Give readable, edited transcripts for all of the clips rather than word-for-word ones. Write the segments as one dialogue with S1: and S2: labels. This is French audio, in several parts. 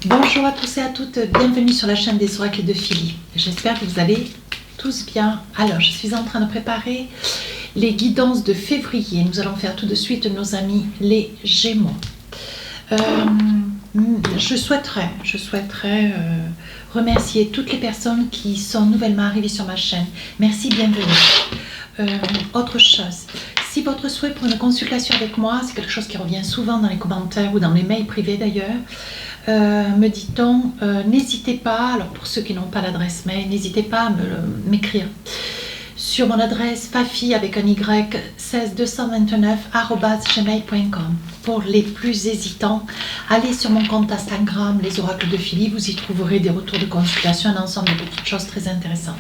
S1: Bonjour à tous et à toutes, bienvenue sur la chaîne des oracles de Philly. J'espère que vous allez tous bien. Alors, je suis en train de préparer les guidances de février. Nous allons faire tout de suite nos amis les Gémeaux. Je souhaiterais remercier toutes les personnes qui sont nouvellement arrivées sur ma chaîne. Merci, bienvenue. Autre chose, si votre souhait pour une consultation avec moi, c'est quelque chose qui revient souvent dans les commentaires ou dans les mails privés d'ailleurs, me dit-on, n'hésitez pas, alors pour ceux qui n'ont pas l'adresse mail, n'hésitez pas à m'écrire sur mon adresse fafi avec un y 16229@gmail.com. Pour les plus hésitants, allez sur mon compte Instagram, les oracles de Philly, vous y trouverez des retours de consultation, un ensemble de petites choses très intéressantes.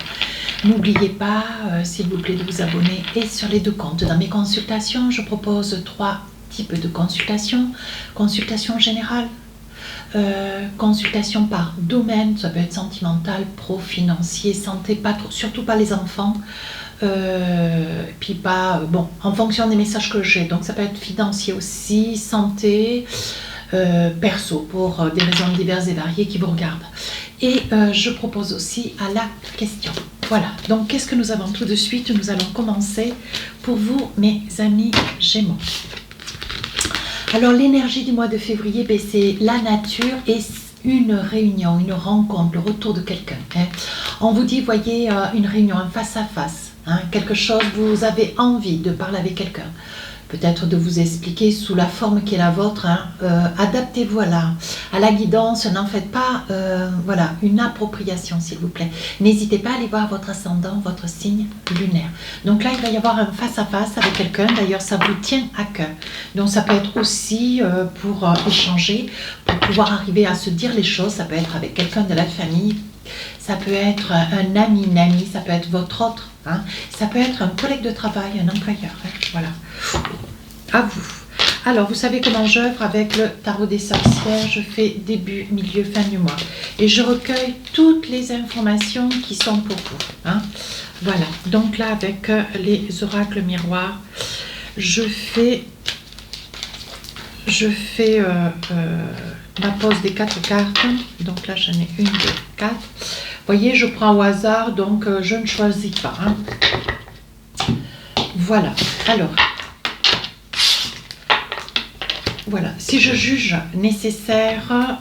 S1: N'oubliez pas, s'il vous plaît, de vous abonner et sur les deux comptes. Dans mes consultations, je propose 3 types de consultations. Consultation générale, consultation par domaine, ça peut être sentimental, pro, financier, santé, pas trop, surtout pas les enfants, puis pas, bon, en fonction des messages que j'ai, donc ça peut être financier aussi, santé, perso, pour des raisons diverses et variées qui vous regardent. Et je propose aussi à la question. Voilà, donc qu'est-ce que nous avons tout de suite? Nous allons commencer pour vous, mes amis Gémeaux. Alors l'énergie du mois de février, ben, c'est la nature et une réunion, une rencontre, le retour de quelqu'un. Hein. On vous dit, voyez, une réunion, un face-à-face, hein, quelque chose, vous avez envie de parler avec quelqu'un. Peut-être de vous expliquer sous la forme qui est la vôtre. Hein. Adaptez-vous à la guidance, n'en faites pas voilà, une appropriation s'il vous plaît. N'hésitez pas à aller voir votre ascendant, votre signe lunaire. Donc là, il va y avoir un face-à-face avec quelqu'un. D'ailleurs, ça vous tient à cœur. Donc ça peut être aussi pour échanger, pour pouvoir arriver à se dire les choses. Ça peut être avec quelqu'un de la famille. Ça peut être un ami, une amie, ça peut être votre autre, hein. Ça peut être un collègue de travail, un employeur, hein. Voilà. À vous. Alors, vous savez comment j'œuvre avec le tarot des sorcières. Je fais début, milieu, fin du mois. Et je recueille toutes les informations qui sont pour vous, hein. Voilà. Donc là, avec les oracles miroirs, je fais ma pose des 4 cartes. Donc là, j'en ai 1, 2, 4. Vous voyez, je prends au hasard, donc je ne choisis pas. Hein. Voilà. Alors, voilà. Si je juge nécessaire,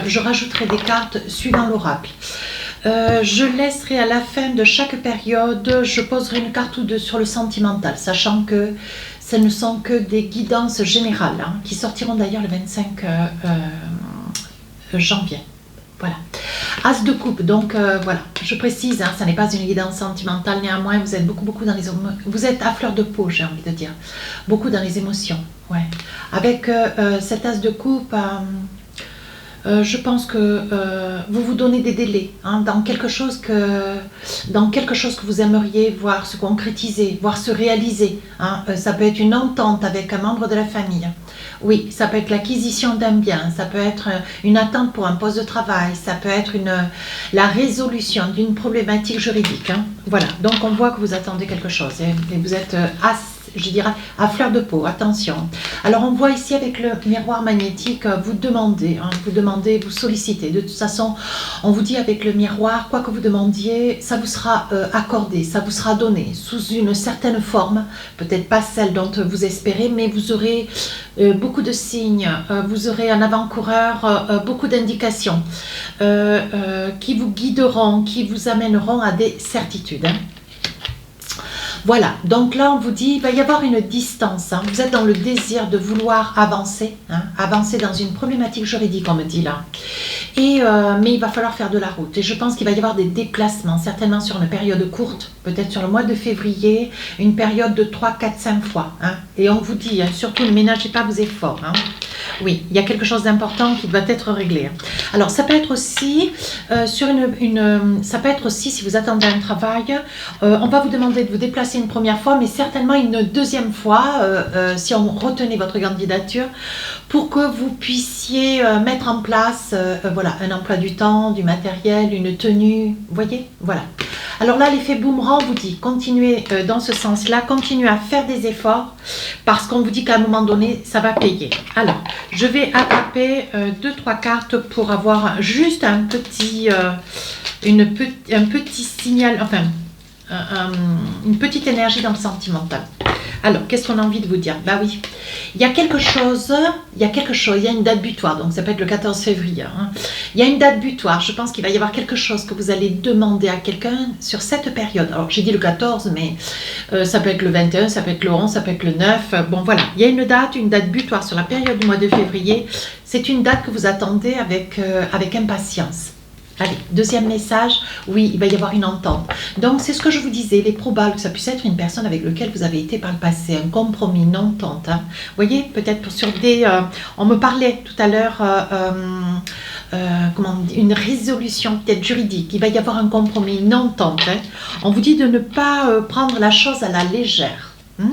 S1: je rajouterai des cartes suivant l'oracle. Je laisserai à la fin de chaque période, je poserai une carte ou deux sur le sentimental, sachant que ce ne sont que des guidances générales, hein, qui sortiront d'ailleurs le 25 janvier. Voilà. As de coupe, donc voilà, je précise, hein, ça n'est pas une guidance sentimentale, néanmoins vous êtes beaucoup dans les vous êtes à fleur de peau, j'ai envie de dire, beaucoup dans les émotions, ouais. Avec cet as de coupe, je pense que vous vous donnez des délais, hein, dans quelque chose que vous aimeriez voir se concrétiser, voir se réaliser, hein. Ça peut être une entente avec un membre de la famille. Oui, ça peut être l'acquisition d'un bien, ça peut être une attente pour un poste de travail, ça peut être la résolution d'une problématique juridique, hein. Voilà, donc on voit que vous attendez quelque chose et vous êtes je dirais à fleur de peau, attention. Alors on voit ici avec le miroir magnétique, vous demandez, hein, vous sollicitez. De toute façon, on vous dit avec le miroir, quoi que vous demandiez, ça vous sera accordé, ça vous sera donné sous une certaine forme, peut-être pas celle dont vous espérez, mais vous aurez beaucoup de signes, vous aurez un avant-coureur, beaucoup d'indications qui vous guideront, qui vous amèneront à des certitudes. Hein. Voilà, donc là on vous dit, il va y avoir une distance, hein. Vous êtes dans le désir de vouloir avancer, hein, avancer dans une problématique juridique, on me dit là. Et, mais il va falloir faire de la route. Et je pense qu'il va y avoir des déplacements, certainement sur une période courte, peut-être sur le mois de février, une période de 3, 4, 5 fois. Hein. Et on vous dit, hein, surtout ne ménagez pas vos efforts. Hein. Oui, il y a quelque chose d'important qui doit être réglé. Alors, ça peut être aussi, ça peut être aussi, si vous attendez un travail, on va vous demander de vous déplacer une première fois, mais certainement une deuxième fois, si on retenait votre candidature, pour que vous puissiez mettre en place voilà, un emploi du temps, du matériel, une tenue, vous voyez, voilà. Alors là, l'effet boomerang vous dit, continuez dans ce sens-là, continuez à faire des efforts, parce qu'on vous dit qu'à un moment donné, ça va payer. Alors, je vais attraper 2-3 cartes pour avoir juste un petit, un petit signal, enfin, une petite énergie dans le sentimental. Alors, qu'est-ce qu'on a envie de vous dire? Bah oui, il y a quelque chose, il y a une date butoir, donc ça peut être le 14 février. Hein. Il y a une date butoir, je pense qu'il va y avoir quelque chose que vous allez demander à quelqu'un sur cette période. Alors, j'ai dit le 14, mais ça peut être le 21, ça peut être le 11, ça peut être le 9. Bon, voilà, il y a une date butoir sur la période du mois de février. C'est une date que vous attendez avec impatience. Allez, deuxième message, oui, il va y avoir une entente. Donc, c'est ce que je vous disais, il est probable que ça puisse être une personne avec laquelle vous avez été par le passé, un compromis, une entente. Hein. Vous voyez, peut-être sur des... on me parlait tout à l'heure, une résolution peut-être juridique. Il va y avoir un compromis, une entente. Hein. On vous dit de ne pas prendre la chose à la légère. Hein.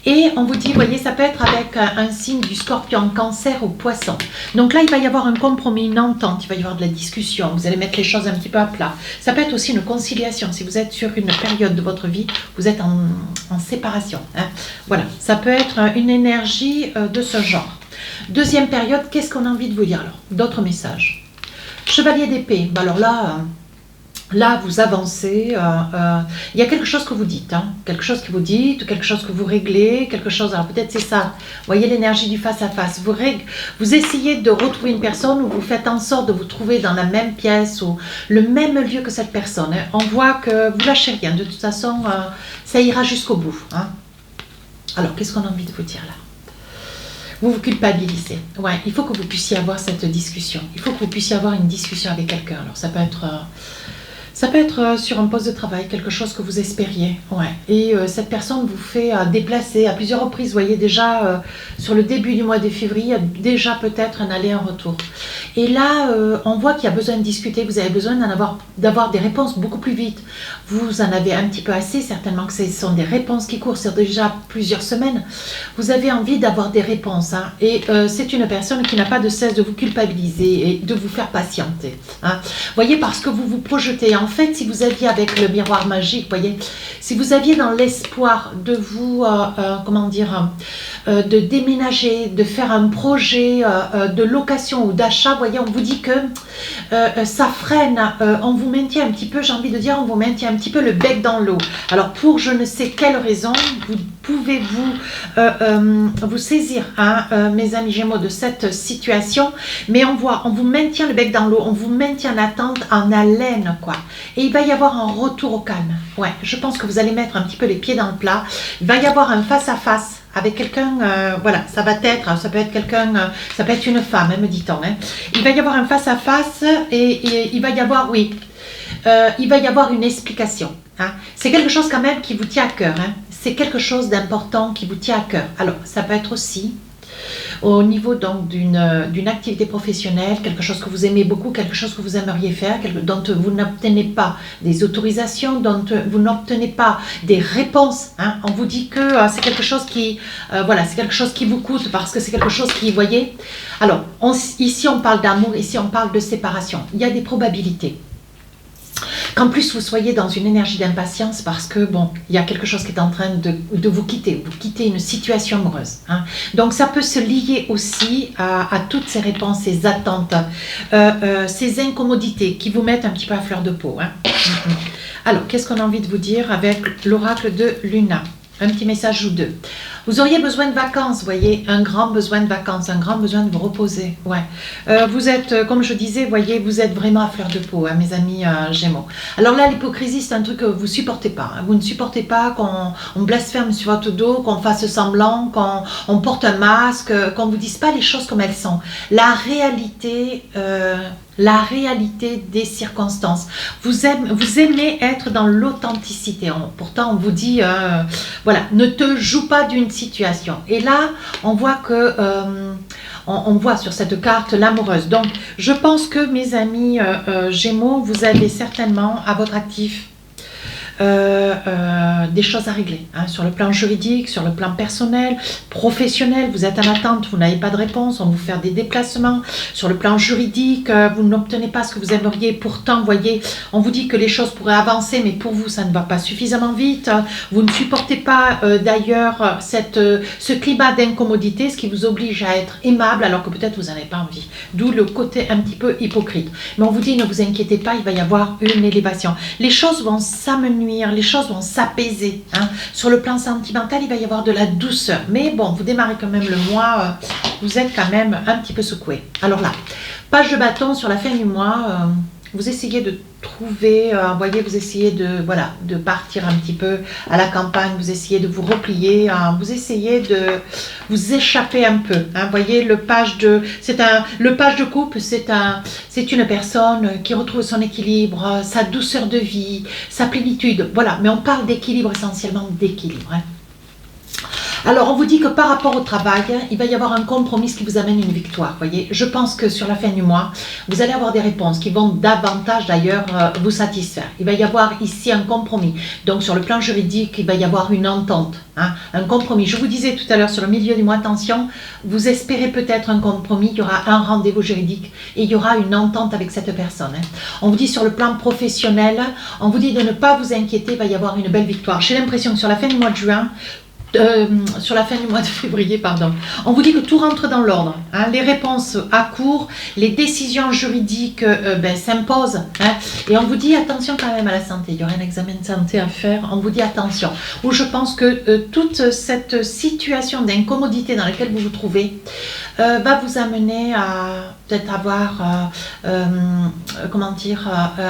S1: Et on vous dit, voyez, ça peut être avec un signe du scorpion, cancer ou poisson. Donc là, il va y avoir un compromis, une entente, il va y avoir de la discussion, vous allez mettre les choses un petit peu à plat. Ça peut être aussi une conciliation, si vous êtes sur une période de votre vie, vous êtes en séparation. Hein. Voilà, ça peut être une énergie de ce genre. Deuxième période, qu'est-ce qu'on a envie de vous dire alors? D'autres messages. Chevalier d'épée, ben alors là... Là, vous avancez, il y a quelque chose que vous dites, hein, quelque chose que vous dites, quelque chose que vous réglez, quelque chose, alors peut-être c'est ça, vous voyez l'énergie du face-à-face, vous essayez de retrouver une personne ou vous faites en sorte de vous trouver dans la même pièce ou le même lieu que cette personne. Hein. On voit que vous lâchez rien, de toute façon, ça ira jusqu'au bout. Hein. Alors, qu'est-ce qu'on a envie de vous dire là? Vous vous culpabilisez. Ouais, il faut que vous puissiez avoir cette discussion, il faut que vous puissiez avoir une discussion avec quelqu'un. Alors, ça peut être... Ça peut être sur un poste de travail, quelque chose que vous espériez. Ouais. Et cette personne vous fait déplacer à plusieurs reprises. Vous voyez déjà, sur le début du mois de février, il y a déjà peut-être un aller, un retour. Et là, on voit qu'il y a besoin de discuter. Vous avez besoin d'avoir des réponses beaucoup plus vite. Vous en avez un petit peu assez, certainement que ce sont des réponses qui courent sur déjà plusieurs semaines. Vous avez envie d'avoir des réponses. Hein. Et c'est une personne qui n'a pas de cesse de vous culpabiliser et de vous faire patienter. Hein. Vous voyez, parce que vous vous projetez. En fait, si vous aviez avec le miroir magique, voyez, si vous aviez dans l'espoir de vous, de déménager, de faire un projet de location ou d'achat, voyez, on vous dit que ça freine, on vous maintient un petit peu, j'ai envie de dire, on vous maintient un petit peu le bec dans l'eau. Alors, pour je ne sais quelle raison, vous pouvez vous saisir, hein, mes amis Gémeaux, de cette situation, mais on vous maintient le bec dans l'eau, on vous maintient en attente, en haleine, quoi. Et il va y avoir un retour au calme. Ouais, je pense que vous allez mettre un petit peu les pieds dans le plat. Il va y avoir un face-à-face avec quelqu'un, voilà, ça peut être quelqu'un, ça peut être une femme, hein, me dit-on. Hein. Il va y avoir un face-à-face et il va y avoir, oui, il va y avoir une explication. Hein. C'est quelque chose quand même qui vous tient à cœur. Hein. C'est quelque chose d'important qui vous tient à cœur. Alors, ça peut être aussi au niveau donc d'une activité professionnelle, quelque chose que vous aimez beaucoup, quelque chose que vous aimeriez faire, dont vous n'obtenez pas des autorisations, dont vous n'obtenez pas des réponses. Hein. On vous dit que c'est quelque chose qui, voilà, c'est quelque chose qui vous coûte parce que c'est quelque chose qui, vous voyez. Alors, ici on parle d'amour, ici on parle de séparation. Il y a des probabilités qu'en plus vous soyez dans une énergie d'impatience parce que, bon, il y a quelque chose qui est en train de vous quitter une situation amoureuse. Hein. Donc ça peut se lier aussi à toutes ces réponses, ces attentes, ces incommodités qui vous mettent un petit peu à fleur de peau. Hein. Alors, qu'est-ce qu'on a envie de vous dire avec l'oracle de Luna? Un petit message ou deux. Vous auriez besoin de vacances, vous voyez, un grand besoin de vacances, un grand besoin de vous reposer. Ouais. Vous êtes, comme je disais, vous voyez, vous êtes vraiment à fleur de peau, hein, mes amis Gémeaux. Alors là, l'hypocrisie, c'est un truc que vous ne supportez pas. Hein. Vous ne supportez pas qu'on blasphème sur votre dos, qu'on fasse semblant, qu'on porte un masque, qu'on ne vous dise pas les choses comme elles sont. La réalité des circonstances. Vous aimez être dans l'authenticité. Pourtant, on vous dit, voilà, ne te joue pas d'une situation. Et là, on voit que, on voit sur cette carte l'amoureuse. Donc, je pense que mes amis Gémeaux, vous avez certainement à votre actif des choses à régler, hein, sur le plan juridique, sur le plan personnel, professionnel. Vous êtes en attente, vous n'avez pas de réponse, on vous fait des déplacements. Sur le plan juridique, vous n'obtenez pas ce que vous aimeriez. Pourtant, vous voyez, on vous dit que les choses pourraient avancer, mais pour vous, ça ne va pas suffisamment vite. Vous ne supportez pas d'ailleurs ce climat d'incommodité, ce qui vous oblige à être aimable, alors que peut-être vous n'en avez pas envie. D'où le côté un petit peu hypocrite. Mais on vous dit, ne vous inquiétez pas, il va y avoir une élévation. Les choses vont s'amenuire, les choses vont s'apaiser. Hein. Sur le plan sentimental, il va y avoir de la douceur. Mais bon, vous démarrez quand même le mois, vous êtes quand même un petit peu secoué. Alors là, page de bâton sur la fin du mois, vous essayez de trouver, vous voyez, vous essayez de partir un petit peu à la campagne, vous essayez de vous replier, vous essayez de vous échapper un peu. Hein, vous voyez, le page de couple, c'est une personne qui retrouve son équilibre, sa douceur de vie, sa plénitude. Voilà, mais on parle d'équilibre, essentiellement d'équilibre. Hein. Alors, on vous dit que par rapport au travail, il va y avoir un compromis qui vous amène une victoire. Voyez, je pense que sur la fin du mois, vous allez avoir des réponses qui vont davantage d'ailleurs vous satisfaire. Il va y avoir ici un compromis. Donc, sur le plan juridique, il va y avoir une entente, hein, un compromis. Je vous disais tout à l'heure sur le milieu du mois, attention, vous espérez peut-être un compromis, il y aura un rendez-vous juridique et il y aura une entente avec cette personne. Hein. On vous dit sur le plan professionnel, on vous dit de ne pas vous inquiéter, il va y avoir une belle victoire. J'ai l'impression que sur la fin du mois de juin, sur la fin du mois de février, pardon. On vous dit que tout rentre dans l'ordre. Hein, les réponses à court, les décisions juridiques s'imposent. Hein, et on vous dit attention quand même à la santé. Il y aura un examen de santé à faire. On vous dit attention. Où je pense que toute cette situation d'incommodité dans laquelle vous vous trouvez va vous amener à peut-être avoir comment dire,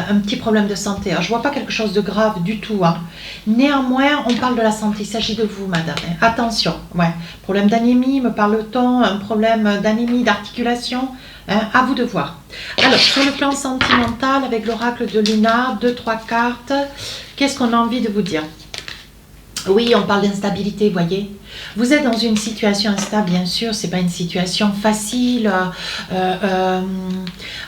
S1: un petit problème de santé. Alors, je ne vois pas quelque chose de grave du tout. Hein. Néanmoins, on parle de la santé. Il s'agit de vous, madame. Hein. Attention. Ouais. Problème d'anémie, me parle-t-on? Un problème d'anémie, d'articulation. Hein, à vous de voir. Alors, sur le plan sentimental, avec l'oracle de Luna, 2-3 cartes, qu'est-ce qu'on a envie de vous dire? Oui, on parle d'instabilité, vous voyez. Vous êtes dans une situation instable, bien sûr, ce n'est pas une situation facile.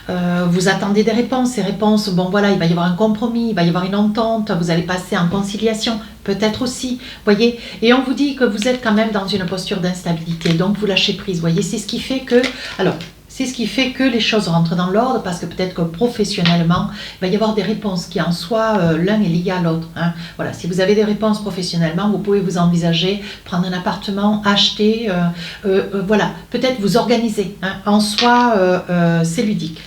S1: Vous attendez des réponses. Ces réponses, bon voilà, il va y avoir un compromis, il va y avoir une entente, vous allez passer en conciliation, peut-être aussi, voyez. Et on vous dit que vous êtes quand même dans une posture d'instabilité, donc vous lâchez prise, voyez. C'est ce qui fait que... Alors, c'est ce qui fait que les choses rentrent dans l'ordre, parce que peut-être que professionnellement, il va y avoir des réponses qui en soi, l'un est lié à l'autre. Hein. Voilà, si vous avez des réponses professionnellement, vous pouvez vous envisager prendre un appartement, acheter, voilà, peut-être vous organiser. Hein. En soi, c'est ludique.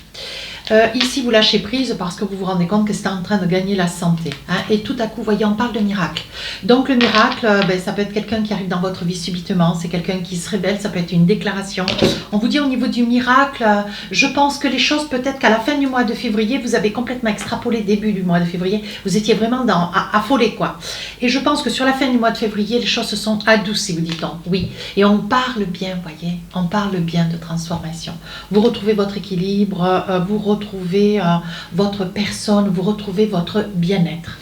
S1: Ici, vous lâchez prise parce que vous vous rendez compte que c'est en train de gagner la santé. Hein, et tout à coup, voyez, on parle de miracle. Donc, le miracle, ça peut être quelqu'un qui arrive dans votre vie subitement, c'est quelqu'un qui se révèle, ça peut être une déclaration. On vous dit au niveau du miracle, je pense que les choses, peut-être qu'à la fin du mois de février, vous avez complètement extrapolé début du mois de février, vous étiez vraiment affolé, quoi. Et je pense que sur la fin du mois de février, les choses se sont adoucies, vous dit-on. Oui. Et on parle bien, voyez, on parle bien de transformation. Vous retrouvez votre équilibre, vous retrouvez votre personne, vous retrouvez votre bien-être.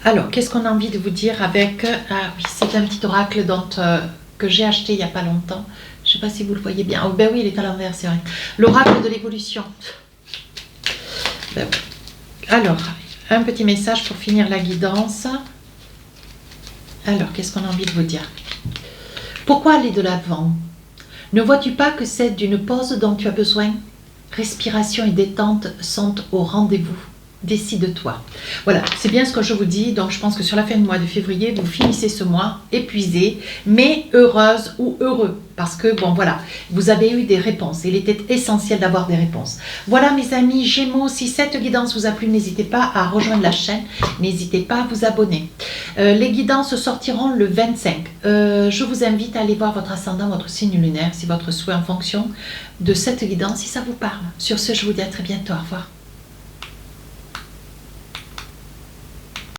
S1: Alors, qu'est-ce qu'on a envie de vous dire avec... Ah oui, c'est un petit oracle que j'ai acheté il n'y a pas longtemps. Je ne sais pas si vous le voyez bien. Oh ben oui, il est à l'envers, c'est vrai. L'oracle de l'évolution. Ben, alors, un petit message pour finir la guidance. Alors, qu'est-ce qu'on a envie de vous dire? Pourquoi aller de l'avant? Ne vois-tu pas que c'est d'une pause dont tu as besoin? Respiration et détente sont au rendez-vous. Décide-toi. Voilà, c'est bien ce que je vous dis. Donc, je pense que sur la fin du mois de février, vous finissez ce mois épuisé, mais heureuse ou heureux. Parce que, bon, voilà, vous avez eu des réponses. Il était essentiel d'avoir des réponses. Voilà, mes amis Gémeaux, si cette guidance vous a plu, n'hésitez pas à rejoindre la chaîne. N'hésitez pas à vous abonner. Les guidances sortiront le 25. Je vous invite à aller voir votre ascendant, votre signe lunaire, si votre souhait en fonction de cette guidance, si ça vous parle. Sur ce, je vous dis à très bientôt. Au revoir.